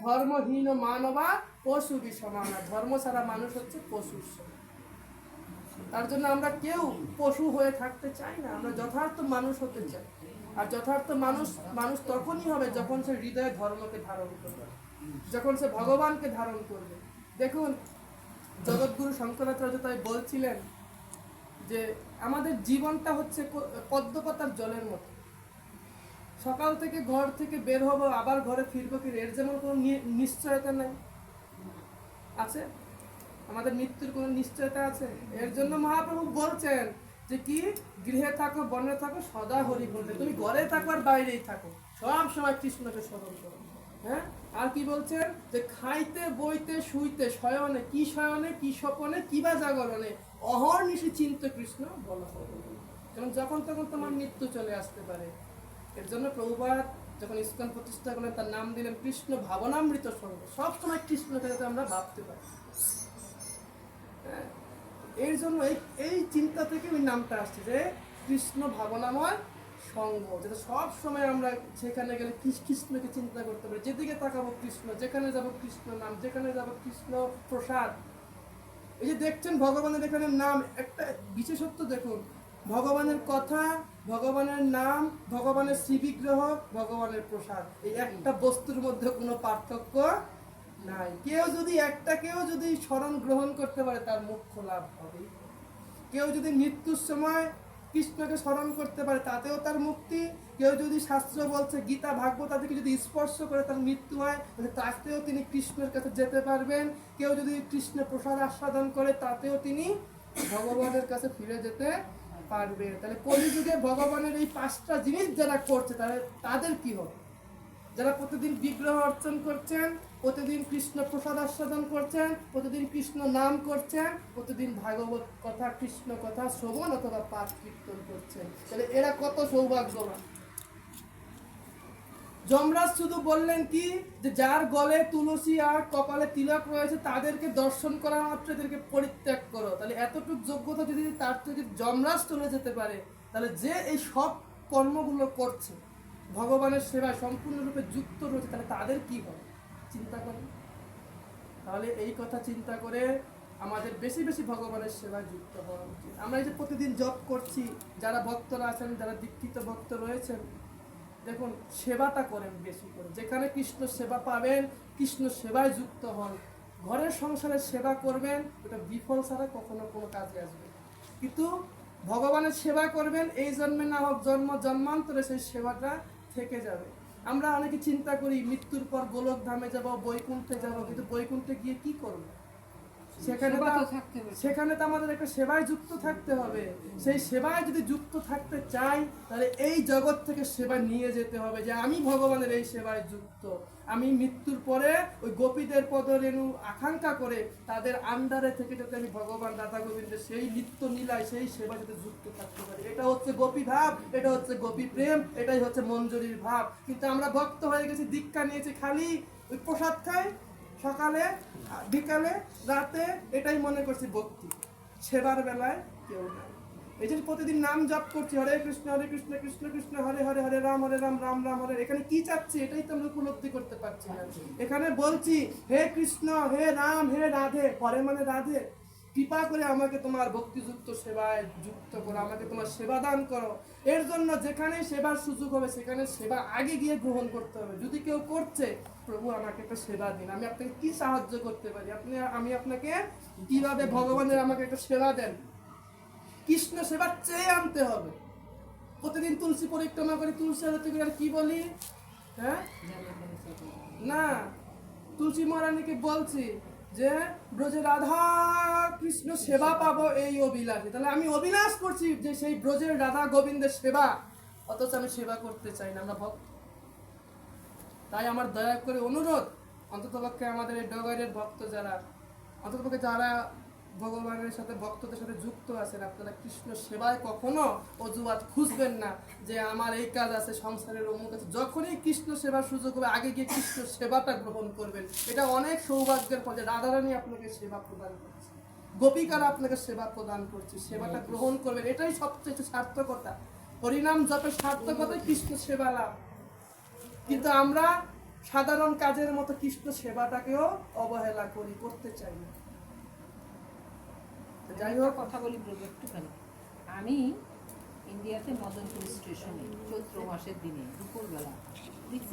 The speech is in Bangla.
ধর্মহীন মানবা পশু সমানা। ধর্ম ছাড়া মানুষ হচ্ছে পশুর সমান। তার জন্য আমরা কেউ পশু হয়ে থাকতে চাই না, আমরা যথার্থ মানুষ হতে চাই। আর যথার্থ মানুষ মানুষ তখনই হবে যখন সে হৃদয়ে ধর্মকে ধারণ করবে, যখন সে ভগবানকে ধারণ করবে। দেখুন, জগৎগুরু শঙ্করাচার্য তাই বলছিলেন যে আমাদের জীবনটা হচ্ছে পদ্মপাতার জলের মতো। সকাল থেকে ঘর থেকে বের হবো, আবার ঘরে ফিরবো, কি এর যেমন কোনো নিশ্চয়তা নেই। আছে আমাদের মৃত্যুর কোনো নিশ্চয়তা আছে? এর জন্য মহাপ্রভু বলছেন যে কি, গৃহে থাকো বনে থাকো সদা হরি বলতে। তুমি ঘরে থাকো আর বাইরেই থাকো, সব সময় কৃষ্ণকে স্মরণ করো। হ্যাঁ, আর কি বলছেন যে খাইতে বইতে শুইতে শয়নে, কি শয়নে কি স্বপনে কিবা জাগরণে অহর্নিশি চিন্ত কৃষ্ণ বলা হবে। কারণ যখন তখন তোমার মৃত্যু চলে আসতে পারে। এর জন্য প্রভুপাদ যখন ইস্কন প্রতিষ্ঠা করলেন তার নাম দিলেন কৃষ্ণ ভাবনামৃত সঙ্গ। সবসময় কৃষ্ণকে যাতে আমরা ভাবতে পারি। এর জন্য এই চিন্তা থেকে ওই নামটা আসছে যে কৃষ্ণ ভাবনাময় সঙ্গ, যেটা সব সময় আমরা সেখানে গেলে কৃষ্ণকে চিন্তা করতে পারি। যেদিকে তাকাবো কৃষ্ণ, যেখানে যাব কৃষ্ণ নাম, যেখানে যাব কৃষ্ণ প্রসাদ। এই যে দেখছেন ভগবানের এখানে নাম, একটা বিশেষত্ব দেখুন, ভগবানের কথা, ভগবানের নাম, ভগবানের শ্রীবিগ্রহ, ভগবানের প্রসাদ, এই একটা বস্তুর মধ্যে কোনো পার্থক্য নাই। কেউ যদি স্মরণ গ্রহণ করতে পারে তার মোক্ষ লাভ হবে। কেউ যদি মৃত্যুর সময় কৃষ্ণকে স্মরণ করতে পারে তাতেও তার মুক্তি। কেউ যদি শাস্ত্র বলছে গীতা ভাগবত তাদেরকে যদি স্পর্শ করে তার মৃত্যু হয়, তাহলে তাতেও তিনি কৃষ্ণের কাছে যেতে পারবেন। কেউ যদি কৃষ্ণ প্রসাদ আস্বাদন করে তাতেও তিনি ভগবানের কাছে ফিরে যেতে পারবে। তাহলে কলিযুগে ভগবানের এই 5টা জিনিস যারা করছে তাদের কি হবে? যারা প্রতিদিন বিগ্রহ অর্চন করছেন, প্রতিদিন কৃষ্ণ প্রসাদ আস্বাদন করছেন, প্রতিদিন কৃষ্ণ নাম করছেন, প্রতিদিন ভাগবত কথা কৃষ্ণ কথা শ্রবণ অথবা পাঠ কীর্তন করছেন, তাহলে এরা কত সৌভাগ্যবান। যমরাজ শুধু বললেন কি, যে যার গলে তুলসী আর কপালে তিলক রয়েছে তাদেরকে দর্শন করা মাত্র এদেরকে পরিত্যাগ করো। তাহলে এতটুকু যোগ্যতা যদি তার থেকে যমরাজ চলে যেতে পারে, তাহলে যে এই সব কর্মগুলো করছে, ভগবানের সেবায় সম্পূর্ণরূপে যুক্ত রয়েছে, তাহলে তাদের কি হবে চিন্তা করেন। তাহলে এই কথা চিন্তা করে আমাদের বেশি বেশি ভগবানের সেবায় যুক্ত হওয়া উচিত। আমরা এই যে প্রতিদিন জপ করছি, যারা ভক্তরা আছেন, যারা দীক্ষিত ভক্ত রয়েছেন, দেখুন সেবাটা করেন বেশি করে। যেখানে কৃষ্ণ সেবা পাবেন, কৃষ্ণ সেবায় যুক্ত হন। ঘরের সংসারের সেবা করবেন, ওটা বিফল ছাড়া কখনো কোনো কাজে আসবে। কিন্তু ভগবানের সেবা করবেন, এই জন্মে না হোক জন্মান্তরে সেই সেবাটা থেকে যাবে। আমরা অনেকে চিন্তা করি মৃত্যুর পর গোলক ধামে যাব, বৈকুণ্ঠে যাব, কিন্তু বৈকুণ্ঠে গিয়ে কি করব? সেখানে তো আমাদের একটা সেবায় যুক্ত থাকতে হবে। সেই সেবায় যদি যুক্ত থাকতে চাই, তাহলে এই জগৎ থেকে সেবা নিয়ে যেতে হবে যে আমি ভগবানের এই সেবায় যুক্ত। আমি মৃত্যুর পরে ওই গোপীদের পদরেণু আকাঙ্ক্ষা করে তাদের আন্ডারে থেকে যাতে আমি ভগবান রাধা গোবিন্দের সেই নিত্য নীলায় সেই সেবা যাতে যুক্ত থাকতে পারি। এটা হচ্ছে গোপী ভাব, এটা হচ্ছে গোপী প্রেম, এটাই হচ্ছে মঞ্জুরির ভাব। কিন্তু আমরা ভক্ত হয়ে গেছি, দীক্ষা নিয়েছি, খালি ওই প্রসাদ খাই সকালে বিকালে রাতে, এটাই মনে করছি ভক্তি। সেবার বেলায় কেউ নাই। এই যে প্রতিদিন নাম জপ করছি, হরে কৃষ্ণ কৃষ্ণ কৃষ্ণ হরে হরে, হরে রাম রাম রাম হরে, এখানে কি চাচ্ছি এটাই তো আমরা উপলব্ধি করতে পারছি না। এখানে বলছি হে কৃষ্ণ হে রাম হে রাধে, হরে মানে রাধে, কৃপা করে আমাকে তোমার ভক্তিযুক্ত সেবায় যুক্ত করো, আমাকে তোমার সেবা দান করো। এর জন্য যেখানে সেবার সুযোগ হবে সেখানে সেবা আগে গিয়ে গ্রহণ করতে হবে। যদি কেউ করছে, প্রভু আমাকে একটা সেবা দিন, আমি আপনাকে কি সাহায্য করতে পারি, আমি আপনাকে কিভাবে ভগবানের আমাকে একটা সেবা দেন। কৃষ্ণ সেবা চেয়ে আনতে হবে। প্রতিদিন তুলসী পরিক্রমা করি, তুলসী আরতি করে আর কি বলি? হ্যাঁ না, তুলসী মহারানীকে বলছি যে ব্রজে রাধা কৃষ্ণ সেবা পাবো এই অভিলাষে। তাহলে আমি অভিলাষ করছি যে সেই ব্রজের রাধা গোবিন্দের সেবা, অথচ আমি সেবা করতে চাই না। আমরা ভক্ত। তাই আমার দয়া করে অনুরোধ, অন্ততপক্ষে আমাদের এই ডগাইরের ভক্ত যারা, অন্ততপক্ষে যারা ভগবানের সাথে ভক্তদের সাথে যুক্ত আছেন, আপনারা কৃষ্ণ সেবায় কখনো অজুহাত খুঁজবেন না যে আমার এই কাজ আছে, সংসারের অমুক আছে। যখনই কৃষ্ণ সেবার সুযোগ হবে আগে গিয়ে কৃষ্ণ সেবাটা গ্রহণ করবেন। এটা অনেক সৌভাগ্যের ফলে রাধারানী আপনাকে সেবা প্রদান করছে, গোপিকারা আপনাকে সেবা প্রদান করছে, সেবাটা গ্রহণ করবেন। এটাই সবচেয়ে সার্থকতা। হরিনাম জপের সার্থকতা কৃষ্ণ সেবা লাভ। কিন্তু আমরা সাধারণ কাজের মতো কৃষ্ণ সেবাটাকেও অবহেলা করি, করতে চাই না। যাই হোক, কথা বলি প্রভু একটুখানি। আমি ইন্ডিয়াতে মদনপুর স্টেশনে চৈত্র মাসের দিনে দুপুরবেলা দেখছি